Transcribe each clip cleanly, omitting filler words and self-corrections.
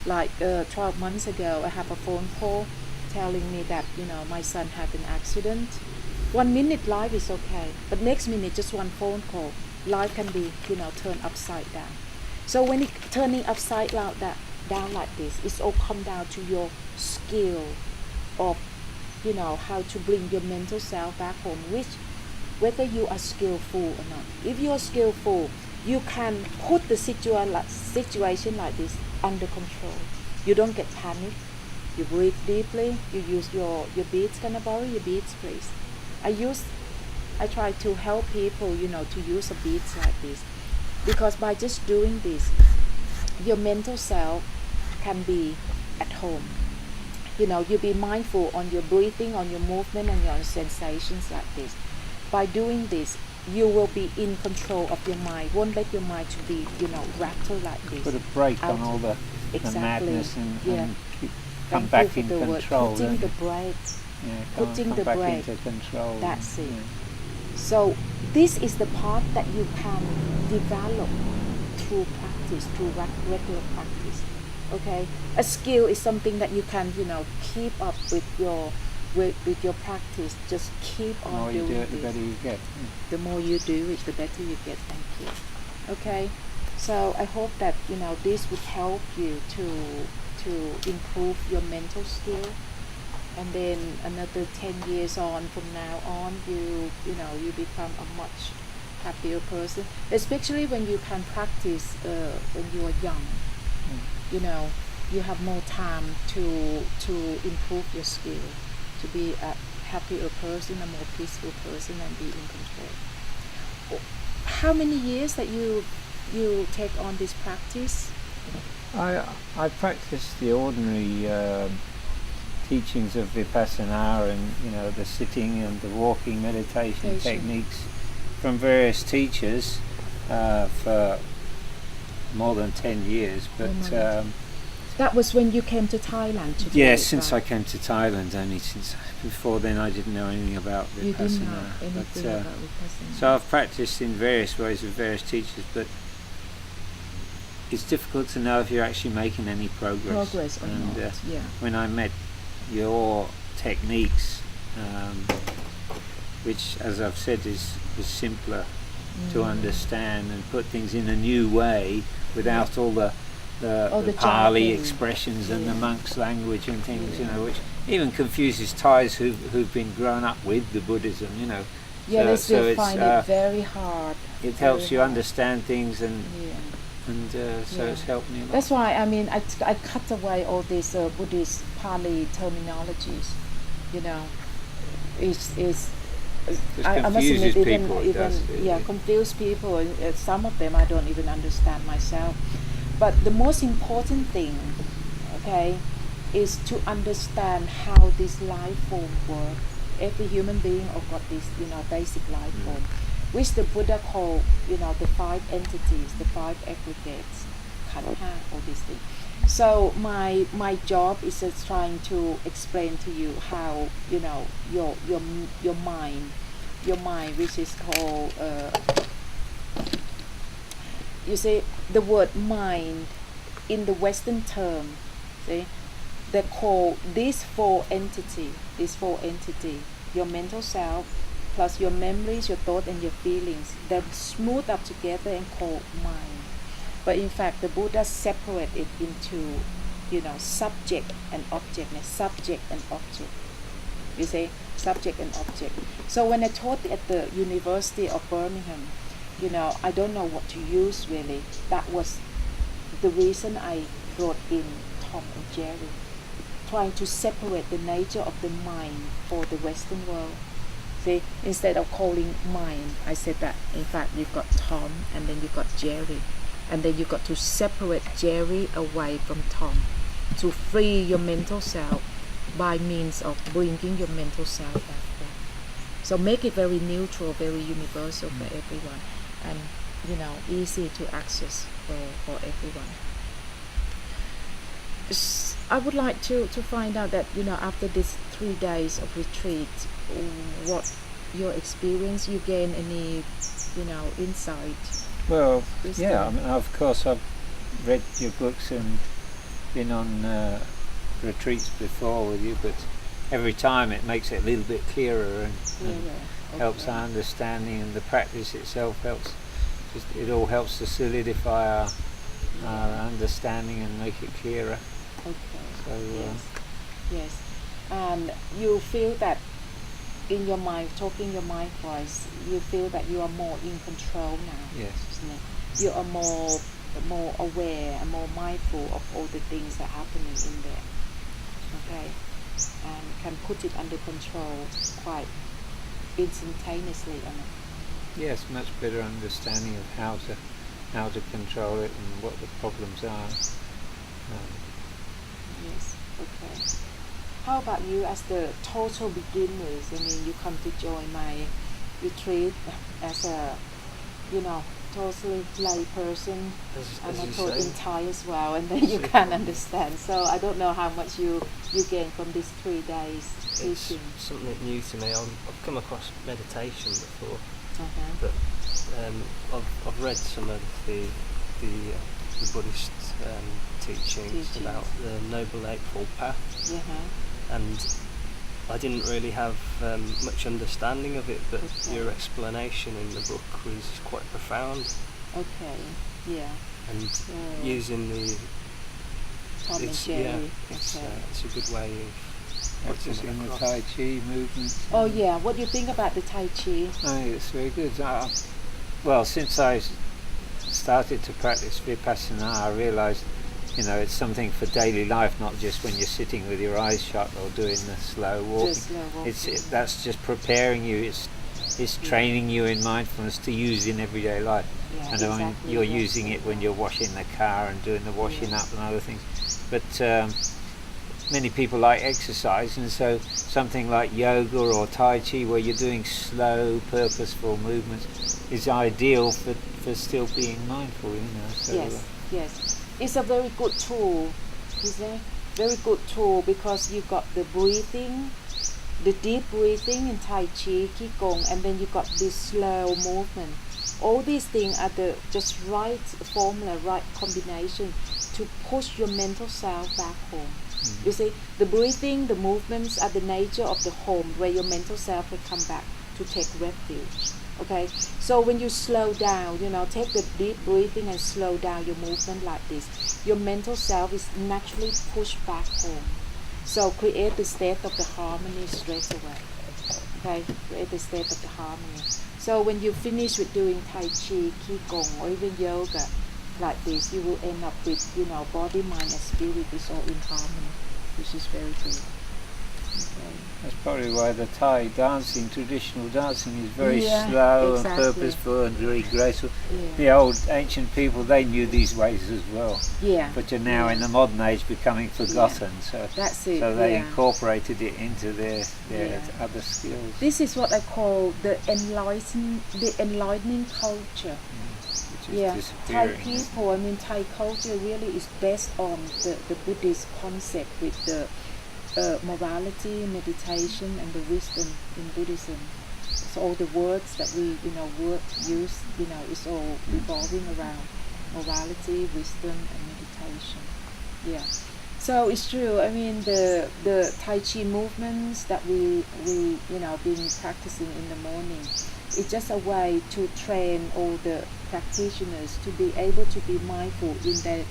Like 12 months ago, I have a phone call telling me that my son had an accident. 1 minute life is okay, but next minute just one phone call, life can be turned upside down. So when it turning upside down like this, it's all come down to your skill of how to bring your mental self back home, which whether you are skillful or not. If you are skillful, you can put the situation like this under control. You don't get panic. You breathe deeply. You use your beads. Can I borrow your beads, please? I try to help people, to use a beads like this, because by just doing this, your mental self can be at home. You be mindful on your breathing, on your movement, and your sensations like this. By doing this, you will be in control of your mind. Won't let your mind to be, rattled like this. Put a break on all the madness and come back in control. Putting the brakes. Putting the brake. Into control. That's it. So this is the part that you can develop through practice, through regular practice. Okay, a skill is something that you can keep up with your practice. Just keep on doing it. The better you get. The more you do it, the better you get. Thank you. Okay, so I hope that this would help you to improve your mental skill, and then another 10 years on from now on, you become a much happier person, especially when you can practice when you are young. You have more time to improve your skill, to be a happier person, a more peaceful person, and be in control. How many years that you take on this practice? I practice the ordinary teachings of Vipassana and the sitting and the walking meditation techniques from various teachers for more than 10 years, but that was when you came to Thailand to do yes, since I came to Thailand. Only since before then I didn't know anything about Vipassana. You didn't know anything about Vipassana. So I've practiced in various ways with various teachers, but it's difficult to know if you're actually making any progress or not. When I met your techniques, which, as I've said, is simpler to understand and put things in a new way without all the Pali expressions and the monk's language and things, which even confuses Thais who've been grown up with the Buddhism, they still find it very hard. It helps you understand things and it's helped me a lot. That's why I cut away all these Buddhist Pali terminologies. I must admit, confuse people. And some of them I don't even understand myself. But the most important thing, okay, is to understand how this life form works. Every human being have got this, basic life form, which the Buddha called, the 5 entities, the 5 aggregates, khandha, all these things. So my job is just trying to explain to you how, your mind, which is called, you see, the word mind in the Western term, see, they call these 4 entities, your mental self, plus your memories, your thoughts, and your feelings, they're smoothed up together and called mind. But in fact, the Buddha separate it into, subject and object, You see, subject and object. So when I taught at the University of Birmingham, I don't know what to use really. That was the reason I wrote in Tom and Jerry, trying to separate the nature of the mind for the Western world. See, instead of calling mind, I said that in fact you've got Tom and then you've got Jerry, and then you've got to separate Jerry away from Tom to free your mental self by means of bringing your mental self back there. So make it very neutral, very universal for everyone, and easy to access for everyone. I would like to find out that after these 3 days of retreat, what your experience, you gain any insight? Well, of course I've read your books and been on retreats before with you, but every time it makes it a little bit clearer and helps our understanding, and the practice itself helps. It all helps to solidify our understanding and make it clearer. Okay. So yes. And you feel that in your mind, talking your mind voice, you feel that you are more in control now. yes, Isn't it? You are more aware and more mindful of all the things that are happening in there. Okay, and can put it under control quite instantaneously. yes, much better understanding of how to control it and what the problems are. Yes. Okay. How about you as the total beginners? I mean, you come to join my retreat as a, totally lay person, and I taught in Thai as well, and then you can understand. So I don't know how much you gain from these 3 days teaching. It's something new to me. I've come across meditation before, but I've read some of the Buddhist teachings about the Noble Eightfold Path, and I didn't really have much understanding of it, but your explanation in the book was quite profound. Okay, yeah. And using the Tom and Jerry. It's a good way of Practicing the Tai Chi movement. Oh yeah, what do you think about the Tai Chi? I think it's very good. Well, since I started to practice Vipassana, I realised, it's something for daily life, not just when you're sitting with your eyes shut or doing the slow walking. That's just preparing you. It's training you in mindfulness to use in everyday life. Yeah, and I mean, you're using it when you're washing the car and doing the washing up and other things. But many people like exercise, and so something like yoga or Tai Chi, where you're doing slow, purposeful movements, is ideal for still being mindful. So, yes. It's a very good tool, isn't it? Very good tool, because you've got the breathing, the deep breathing in Tai Chi, Qigong, and then you've got this slow movement. All these things are the just right formula, right combination to push your mental self back home. You see, the breathing, the movements are the nature of the home where your mental self will come back to take refuge. Okay, so when you slow down, take the deep breathing and slow down your movement like this, your mental self is naturally pushed back home. So create the state of the harmony straight away. Okay, create the state of the harmony. So when you finish with doing Tai Chi, Qigong, or even yoga like this, you will end up with, body, mind, and spirit is all in harmony, which is very good. Okay. That's probably why the Thai dancing, traditional dancing, is very slow and purposeful and very graceful. Yeah. The old ancient people, they knew these ways as well. Yeah. But you're now in the modern age becoming forgotten. So that's it. So they incorporated it into their other skills. This is what I call the enlightening culture. Thai people, Thai culture really is based on the Buddhist concept with the morality, meditation, and the wisdom in Buddhism. So all the words that we, use, is all revolving around morality, wisdom, and meditation. Yeah. So it's true. The Tai Chi movements that we been practicing in the morning, it's just a way to train all the practitioners to be able to be mindful in their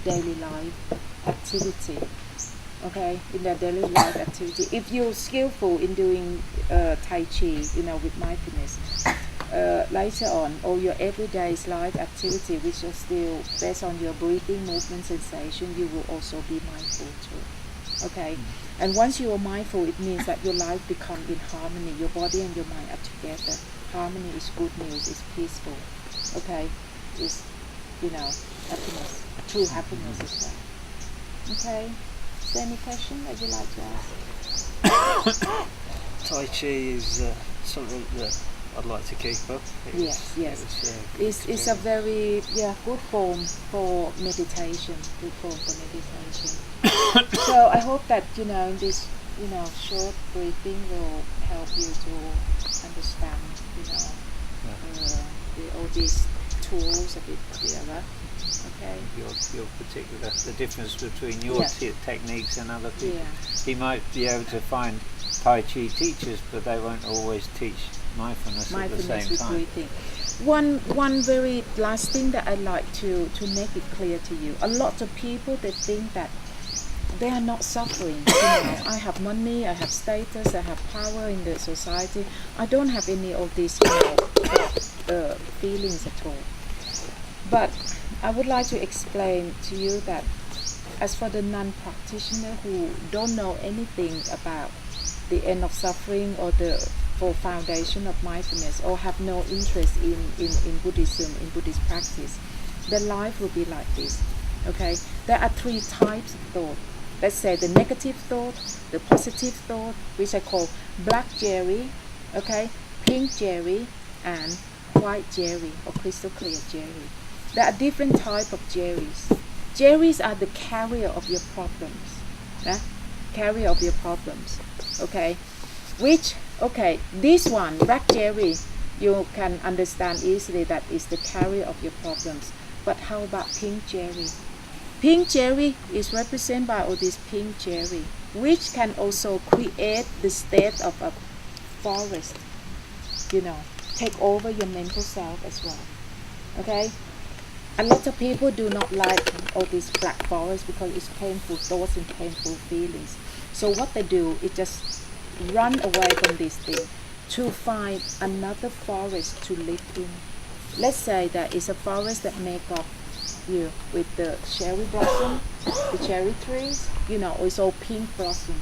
daily life activity. Okay, in their daily life activity. If you're skillful in doing Tai Chi, with mindfulness, later on, or your everyday life activity, which is still based on your breathing, movement, sensation, you will also be mindful too. Okay, and once you are mindful, it means that your life becomes in harmony. Your body and your mind are together. Harmony is good news. It's peaceful. Okay, it's happiness, true happiness as well. Okay. Is there any question that you'd like to ask? Tai Chi is something that I'd like to keep up. Yes. It's a very good form for meditation. So I hope that in this short briefing will help you to understand all these tools a bit clearer. Okay. Your particular, the difference between your techniques and other people. Yeah. He might be able to find Tai Chi teachers, but they won't always teach mindfulness at the same with time. breathing. One very last thing that I'd like to make it clear to you. A lot of people, they think that they are not suffering. I have money, I have status, I have power in the society. I don't have any of these feelings at all. But I would like to explain to you that as for the non-practitioner who don't know anything about the end of suffering or the full foundation of mindfulness, or have no interest in Buddhism, in Buddhist practice, their life will be like this. Okay, there are 3 types of thought. Let's say the negative thought, the positive thought, which I call black jerry, okay, pink jerry, and white jerry or crystal clear jerry. There are different types of jerrys. Jerrys are the carrier of your problems. Carrier of your problems. Okay, this one, black jerry, you can understand easily that is the carrier of your problems. But how about pink jerry? Pink jerry is represented by all this pink jerry, which can also create the state of a forest, take over your mental self as well. Okay? A lot of people do not like all this black forest because it's painful thoughts and painful feelings. So what they do is just run away from this thing to find another forest to live in. Let's say that it's a forest that make up you with the cherry blossom, the cherry trees, it's all pink blossom.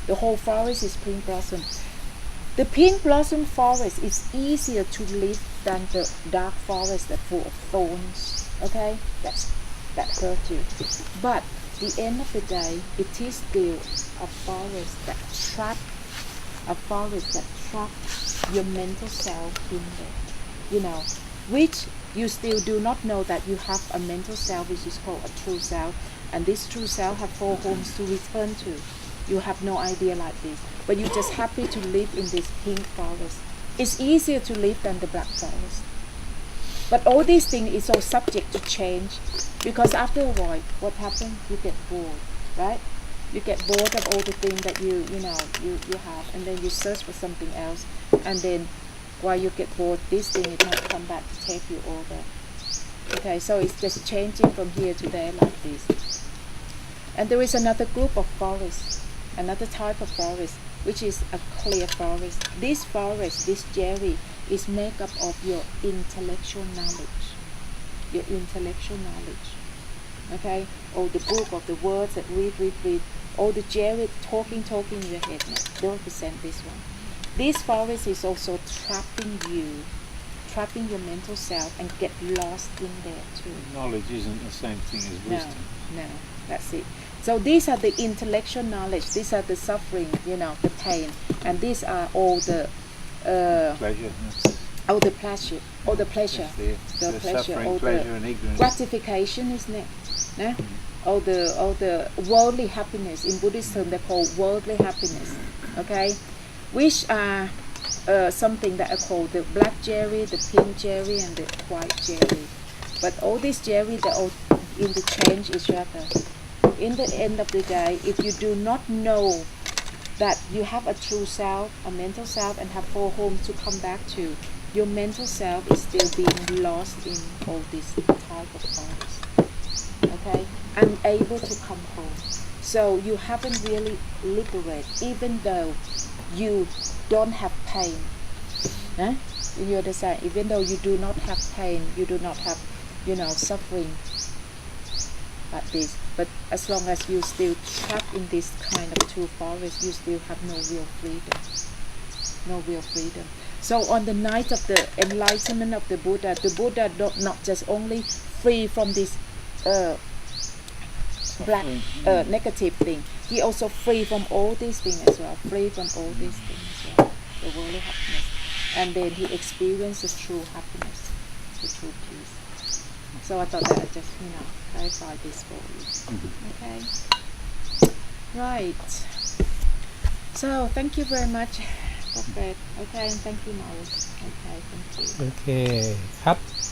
The whole forest is pink blossom. The pink blossom forest is easier to live than the dark forest that's full of thorns. Okay, that hurt you. But the end of the day, it is still a forest that traps your mental self in there. Which you still do not know that you have a mental self, which is called a true self, and this true self have 4 homes to return to. You have no idea like this, but you're just happy to live in this pink forest. It's easier to live than the black forest. But all these things is all subject to change, because after a while, what happens? You get bored, right? You get bored of all the things that you have, and then you search for something else, and then while you get bored, this thing is not come back to take you over. Okay, so it's just changing from here to there like this. And there is another group of forests, another type of forest, which is a clear forest. This forest, this jerry, is made up of your intellectual knowledge. Your intellectual knowledge. Okay? All the book of the words that read. All the jerry talking in your head. They represent this one. This forest is also trapping your mental self, and get lost in there too. Knowledge isn't the same thing as wisdom. No, that's it. So these are the intellectual knowledge, these are the suffering, the pain, and these are all the pleasure. All the pleasure, all the pleasure, the pleasure, all pleasure the and ignorance. Gratification, isn't it? Yeah? All the worldly happiness. In Buddhism, they call worldly happiness. Okay, which are something that I call the black jerry, the pink jerry, and the white jerry. But all these jerry, they all interchange each other. In the end of the day, if you do not know that you have a true self, a mental self, and have 4 homes to come back to, your mental self is still being lost in all this type of forms. Okay? Unable to come home. So you haven't really liberated, even though you don't have pain. You understand? Even though you do not have pain, you do not have, suffering like this. But as long as you still trapped in this kind of 2 forests, you still have no real freedom. No real freedom. So on the night of the enlightenment of the Buddha not just only free from this black negative thing, he also free from all these things as well. Free from all these things as well. The worldly happiness. And then he experienced the true happiness, the true peace. So I thought that I'd just, clarify this for you. Okay? Right. So thank you very much, Pra Fred. Okay, and thank you, Morris. Okay, thank you. โอเคครับ